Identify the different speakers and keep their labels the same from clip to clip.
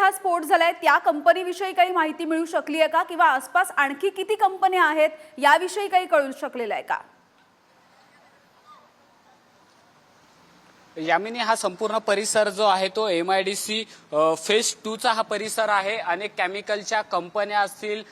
Speaker 1: हा स्फोट झालाय त्या कंपनीविषयी काही माहिती मिळू शकली आहे का किंवा आसपास आणखी किती कंपन्या आहेत याविषयी काही कळू शकलेलं आहे का?
Speaker 2: यामिनी हा संपूर्ण परिसर जो आहे तो MIDC फेज 2 चा हा परिसर आहे। अनेक केमिकलच्या कंपन्या असतील,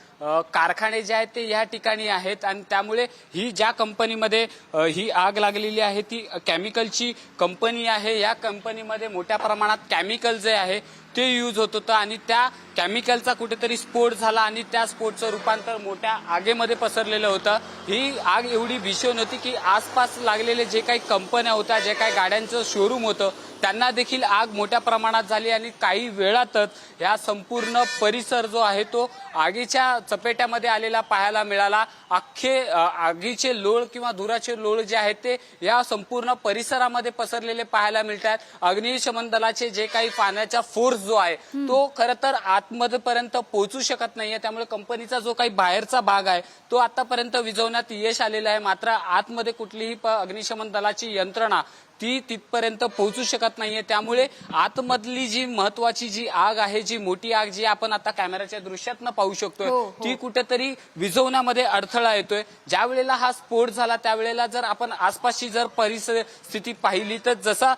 Speaker 2: कारखाने जे आहेत ते या ठिकाणी आहेत आणि त्यामुळे ही ज्या कंपनीमध्ये ही आग लागलेली आहे ती केमिकलची कंपनी आहे। या कंपनीमध्ये मोठ्या प्रमाणात केमिकल जे आहे ते यूज होत होतं आणि त्या केमिकलचा कुठेतरी स्फोट झाला आणि त्या स्फोटचं रूपांतर मोठ्या आगीमध्ये पसरलेलं होतं। ही आग एवढी भीषण होती की आसपास लागलेले जे काही कंपन्या होत्या, जे काही गाड्यांचं शोरूम होतं त्यांना देखील आग मोठ्या प्रमाणात झाली आणि काही वेळातच या संपूर्ण परिसर जो आहे तो आगीच्या चपेट्यामध्ये आलेला पाहायला मिळाला। अख्खे आगीचे लोळ किंवा धुराचे लोळ जे आहेत ते या संपूर्ण परिसरामध्ये पसरलेले पाहायला मिळतात। अग्निशमन दलाचे जे काही पाण्याचा फोर्स जो आहे तो खरं तर आतमध्येपर्यंत पोहोचू शकत नाहीये, त्यामुळे कंपनीचा जो काही बाहेरचा भाग आहे तो आतापर्यंत विझवण्यात यश आलेलं आहे। मात्र आतमध्ये कुठलीही अग्निशमन दलाची यंत्रणा ती तिथपर्यंत पोहोचू शकत नाहीये, त्यामुळे आतमधली जी महत्वाची जी आग आहे, जी मोठी आग जी आपण आता कॅमेऱ्याच्या दृश्यातनं पाहू शकतोय ती कुठेतरी विझवण्यामध्ये अडथळा येतोय। ज्या वेळेला हा स्फोट झाला त्यावेळेला जर आपण आसपासची जर परिस्थिती पाहिली तर जसा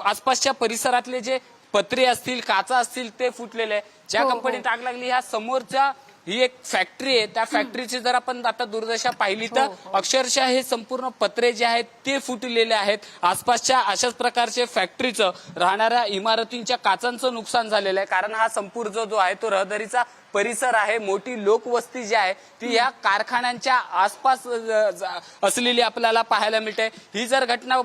Speaker 2: आसपासच्या परिसरातले जे पत्रे असतील, काचा असतील ते फुटलेले आहे। ज्या कंपनीत आग लागली ह्या समोरच्या ही एक फॅक्टरी आहे, त्या फॅक्टरीची जर आपण आता दुर्दशा पाहिली तर अक्षरशः हे संपूर्ण पत्रे जे आहेत ते फुटलेले आहेत। आसपासच्या अशाच प्रकारचे फॅक्टरीचं राहणाऱ्या इमारतींच्या काचांचं नुकसान झालेलं आहे, कारण हा संपूर्ण जो आहे तो रहदारीचा परिसर आहे। मोठी लोकवस्ती जी आहे ती या कारखान्यांच्या आसपास असलेली आपल्याला पाहायला मिळते। ही जर घटना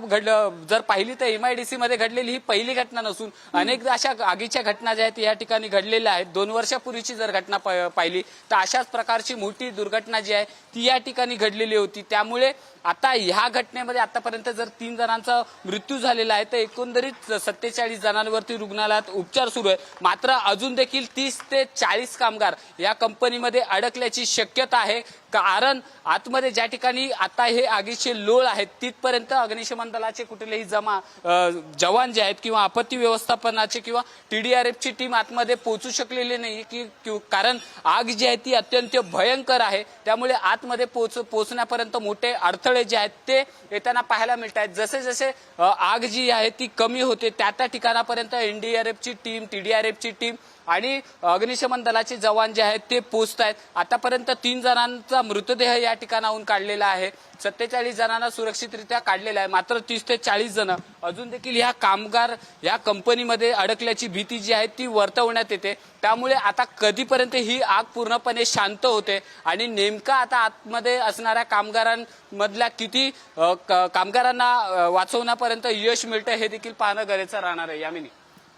Speaker 2: जर पाहिली तर MIDC मध्ये घडलेली ही पहिली घटना नसून अनेक अशा आगीच्या घटना ज्या आहेत या ठिकाणी घडलेल्या आहेत। 2 वर्षापूर्वीची जर घटना पाहिली तर अशाच प्रकारची मोठी दुर्घटना जी आहे ती या ठिकाणी घडलेली होती। त्यामुळे आता ह्या घटनेमध्ये आतापर्यंत जर 3 जणांचा मृत्यू झालेला आहे तर एकंदरीत 47 जणांवरती रुग्णालयात उपचार सुरू आहे। मात्र अजून देखील 30 ते 40 कामगार या कंपनीमध्ये अडकल्याची शक्यता आहे, कारण आतमध्ये ज्या ठिकाणी आता हे आगीचे लोळ आहेत तिथपर्यंत अग्निशमन दलाचे कुठलेही जवान जे आहेत किंवा आपत्ती व्यवस्थापनाचे किंवा TDRF ची टीम आतमध्ये पोहोचू शकलेली नाही की कारण आग जी आहे ती अत्यंत भयंकर आहे। त्यामुळे आतमध्ये पोहोचण्यापर्यंत मोठे अडथळे जे आहेत ते येताना पाहायला मिळत आहेत। जसे जसे आग जी आहे ती कमी होते त्या ठिकाणापर्यंत NDRF ची टीम, TDRF ची टीम आणि अग्निशमन दलाचे जवान जे आहेत ते पोहोचतायत। आतापर्यंत 3 जणांचा मृतदेह या ठिकाणाहून काढलेला आहे, 47 जणांना सुरक्षितरित्या काढलेला आहे। मात्र 30 ते 40 जण अजून देखील ह्या कामगार या कंपनीमध्ये अडकल्याची भीती जी आहे ती वर्तवण्यात येते। त्यामुळे आता कधीपर्यंत ही आग पूर्णपणे शांत होते आणि नेमका आता आतमध्ये असणाऱ्या कामगारांमधल्या किती कामगारांना वाचवण्यापर्यंत यश मिळतं हे देखील पाहणं गरजेचं राहणार आहे। यामिनी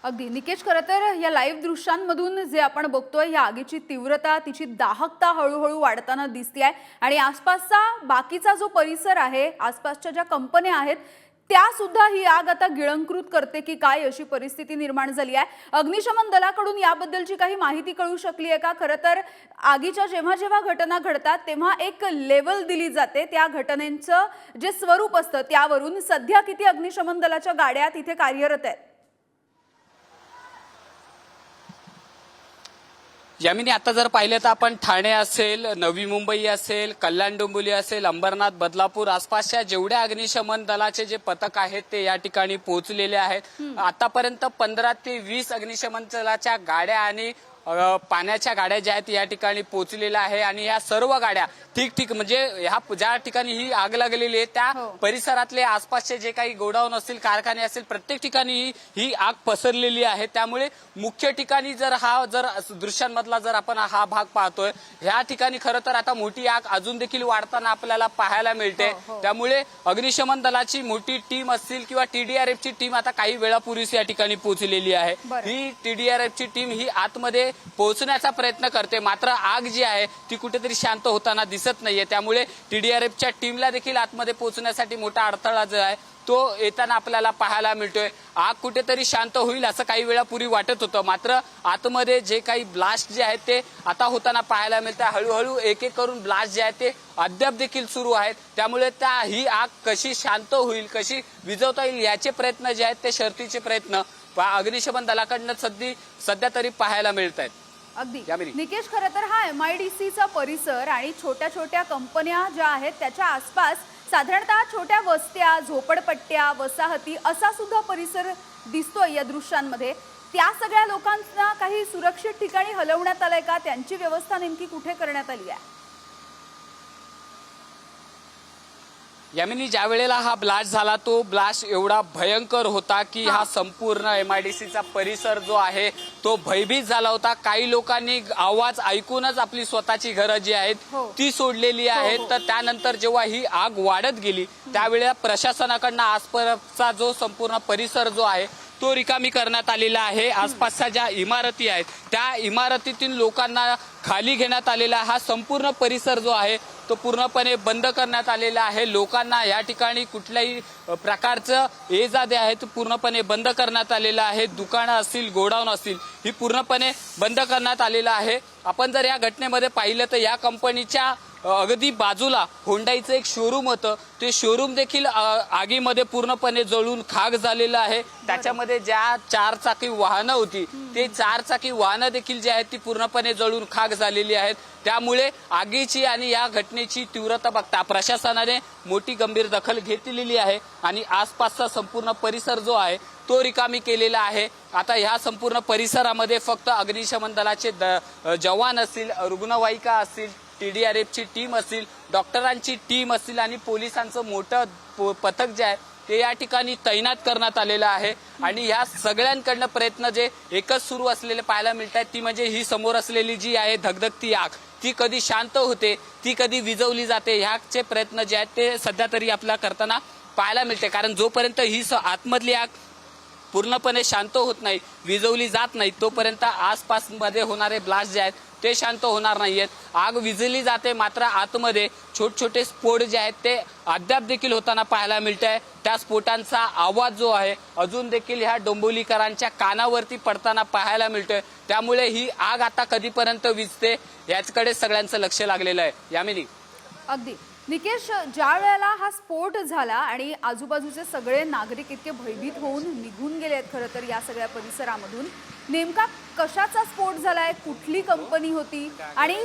Speaker 1: अगदी निकेश, खरं तर या लाईव्ह दृश्यांमधून जे आपण बघतोय या आगीची तीव्रता, तिची दाहकता हळूहळू वाढताना दिसतेय आणि आसपासचा बाकीचा जो परिसर आहे, आसपासच्या ज्या कंपन्या आहेत त्या सुद्धा ही आग आता गिळंकृत करते की काय अशी परिस्थिती निर्माण झाली आहे। अग्निशमन दलाकडून याबद्दलची काही माहिती कळू शकली आहे का? खरं तर आगीच्या जेव्हा जेव्हा घटना घडतात तेव्हा एक लेवल दिली जाते, त्या घटनेचं जे स्वरूप असतं त्यावरून सध्या किती अग्निशमन दलाच्या गाड्या तिथे कार्यरत आहेत?
Speaker 2: यामिनी आता जर पाहिलं तर आपण ठाणे असेल, नवी मुंबई असेल, कल्याण डोंबिवली असेल, अंबरनाथ, बदलापूर आसपासच्या जेवढ्या अग्निशमन दलाचे जे पथक आहेत ते या ठिकाणी पोहोचलेले आहेत। आतापर्यंत 15 ते 20 अग्निशमन दलाच्या गाड्या आणि पाण्याच्या गाड्या ज्या आहेत या ठिकाणी पोहोचलेल्या आहे आणि या सर्व गाड्या ठीक म्हणजे ह्या ज्या ठिकाणी ही आग लागलेली आहे त्या परिसरातले आसपासचे जे काही गोडाऊन असतील, कारखाने असतील, प्रत्येक ठिकाणी ही आग पसरलेली आहे। त्यामुळे मुख्य ठिकाणी जर दृश्यांमधला जर आपण हा भाग पाहतोय ह्या ठिकाणी खरं तर आता मोठी आग अजून देखील वाढताना आपल्याला पाहायला मिळते। त्यामुळे अग्निशमन दलाची मोठी टीम असतील किंवा TDRF ची टीम आता काही वेळापूर्वीच या ठिकाणी पोहोचलेली आहे। ही TDRF ची टीम ही आतमध्ये पोहोचण्याचा प्रयत्न करते, मात्र आग जी आहे ती कुठेतरी शांत होताना दिसत नाहीये। त्यामुळे TDRF च्या टीमला देखील आतमध्ये पोहोचण्यासाठी मोठा अडथळा जो आहे तो येताना आपल्याला पाहायला मिळतोय। आग कुठेतरी शांत होईल असं काही वेळापूर्वी वाटत होतं, मात्र आतमध्ये जे काही ब्लास्ट जे आहेत ते आता होताना पाहायला मिळतं। हळूहळू एक एक करून ब्लास्ट जे आहेत ते अद्याप देखील सुरू आहेत। त्यामुळे ही आग कशी शांत होईल, कशी विझवता येईल याचे प्रयत्न जे आहेत ते शर्थीचे प्रयत्न अग्निशमन दलाकडनं सध्या तरी पाहायला मिळत आहेत.
Speaker 1: अगदी
Speaker 2: यामिनी.
Speaker 1: निकेश, खरं तर हा MIDCचा परिसर आणि छोट्या छोट्या कंपन्या ज्या आहेत त्याच्या आसपास साधारणतः छोट्या वस्त्या, झोपडपट्ट्या, वसाहती असा सुद्धा परिसर दिसतोय या दृश्यांमध्ये. त्या सगळ्या लोकांना काही सुरक्षित ठिकाणी हलवण्यात आलंय का? त्यांची व्यवस्था नेमकी कुठे करण्यात आली आहे?
Speaker 2: यामिनी, ज्या वेळेला हा ब्लास्ट झाला तो ब्लास्ट एवढा भयंकर होता की हा संपूर्ण MIDCचा परिसर जो आहे तो भयभीत झाला होता. काही लोकांनी आवाज ऐकूनच आपली स्वतःची घरं जी आहेत ती सोडलेली आहेत. तर त्यानंतर जेव्हा ही आग वाढत गेली त्यावेळेला प्रशासनाकडनं आसपासचा जो संपूर्ण परिसर जो आहे तो रिकामी करण्यात आलेला आहे. आसपासच्या ज्या इमारती आहेत त्या इमारतीतील लोकांना खाली घेण्यात आलेला हा संपूर्ण परिसर जो आहे तो पूर्णपणे बंद करण्यात आलेला आहे. लोकांना या ठिकाणी कुठल्याही प्रकारचं ये जा जे आहे ते पूर्णपणे बंद करण्यात आलेलं आहे. दुकानं असतील, गोडाऊन असतील, ही पूर्णपणे बंद करण्यात आलेलं आहे. आपण जर या घटनेमध्ये पाहिलं तर या कंपनीच्या अगदी बाजूला होंडाईचं एक शोरूम होतं. ते शोरूम देखील आगीमध्ये पूर्णपणे जळून खाक झालेलं आहे. त्याच्यामध्ये ज्या 4 चाकी वाहनं होती ते 4 चाकी वाहनं देखील जी आहेत ती पूर्णपणे जळून खाक झालेली आहेत. त्यामुळे आगीची आणि या घटनेची तीव्रता बघता प्रशासनाने मोठी गंभीर दखल घेतलेली आहे आणि आसपासचा संपूर्ण परिसर जो आहे तो रिकामी केलेला आहे. आता ह्या संपूर्ण परिसरामध्ये फक्त अग्निशमन दलाचे जवान असतील, रुग्णवाहिका असतील, TDRFची टीम असतील, डॉक्टरांची टीम असतील आणि पोलिसांचं मोठं पथक जे आहे ते या ठिकाणी तैनात करण्यात आलेलं आहे. आणि ह्या सगळ्यांकडनं प्रयत्न जे एकच सुरू असलेले पाहायला मिळत आहेत ती म्हणजे ही समोर असलेली जी आहे धगधगती आग ती कधी शांत होते, ती कधी विझवली जाते, ह्याचे प्रयत्न जे आहेत ते सध्या तरी आपल्याला करताना पाहायला मिळते. कारण जोपर्यंत ही आतमधली आग पूर्णपणे शांत होत नाही, विझवली जात नाही, तोपर्यंत आसपासमध्ये होणारे ब्लास्ट जे आहेत ते शांत होणार नाहीयेत. आग विझली जाते मात्र आतमध्ये छोटे छोटे स्फोट जे आहेत ते अद्याप देखील होताना पाहायला मिळत आहे. त्या स्फोटांचा आवाज जो आहे अजून देखील ह्या डोंबिवलीकरांच्या कानावरती पडताना पाहायला मिळतोय. त्यामुळे ही आग आता कधीपर्यंत विझते याचकडे सगळ्यांचं लक्ष लागलेलं आहे. यामिनी.
Speaker 1: अगदी निकेश, ज्या वेळेला हा स्फोट झाला आणि आजूबाजूचे सगळे नागरिक इतके भयभीत होऊन निघून गेलेत खरं तर या सगळ्या परिसरामधून, नेमका कशाचा स्फोट झालाय, कुठली कंपनी होती आणि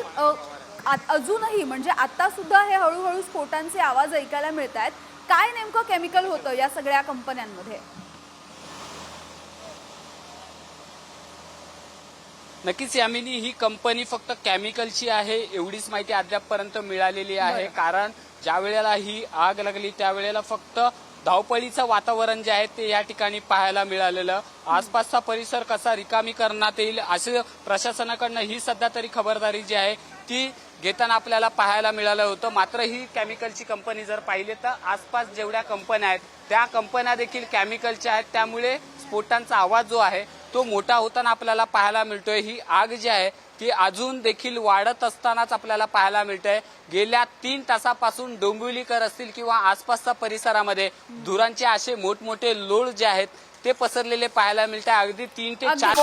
Speaker 1: अजूनही म्हणजे आता सुद्धा हे हळूहळू स्फोटांचे आवाज ऐकायला मिळत आहेत, काय नेमकं केमिकल होतं या सगळ्या कंपन्यांमध्ये?
Speaker 2: नक्कीच यामिनी, ही कंपनी फक्त केमिकलची आहे एवढीच माहिती अद्यापपर्यंत मिळालेली आहे. कारण ज्या वेळेला ही आग लागली त्यावेळेला फक्त धावपळीचं वातावरण जे आहे ते या ठिकाणी पाहायला मिळालेलं. आसपासचा परिसर कसा रिकामी करण्यात येईल असे प्रशासनाकडनं ही सध्या तरी खबरदारी जी आहे ती घेताना आपल्याला पाहायला मिळालं होतं. मात्र ही केमिकलची कंपनी जर पाहिली तर आसपास जेवढ्या कंपन्या आहेत त्या कंपन्या देखील केमिकलच्या आहेत. त्यामुळे स्फोटांचा आवाज जो आहे तो मोठा होताना आपल्याला पाहायला मिळतोय. ही आग जी आहे ती अजून देखील वाढत असतानाच आपल्याला पाहायला मिळतंय. गेल्या 3 तासापासून डोंबिवलीकर असतील किंवा आसपासच्या परिसरामध्ये धुरांचे असे मोठमोठे लोळ जे आहेत ते पसरलेले पाहायला मिळत आहे. अगदी 3 ते 4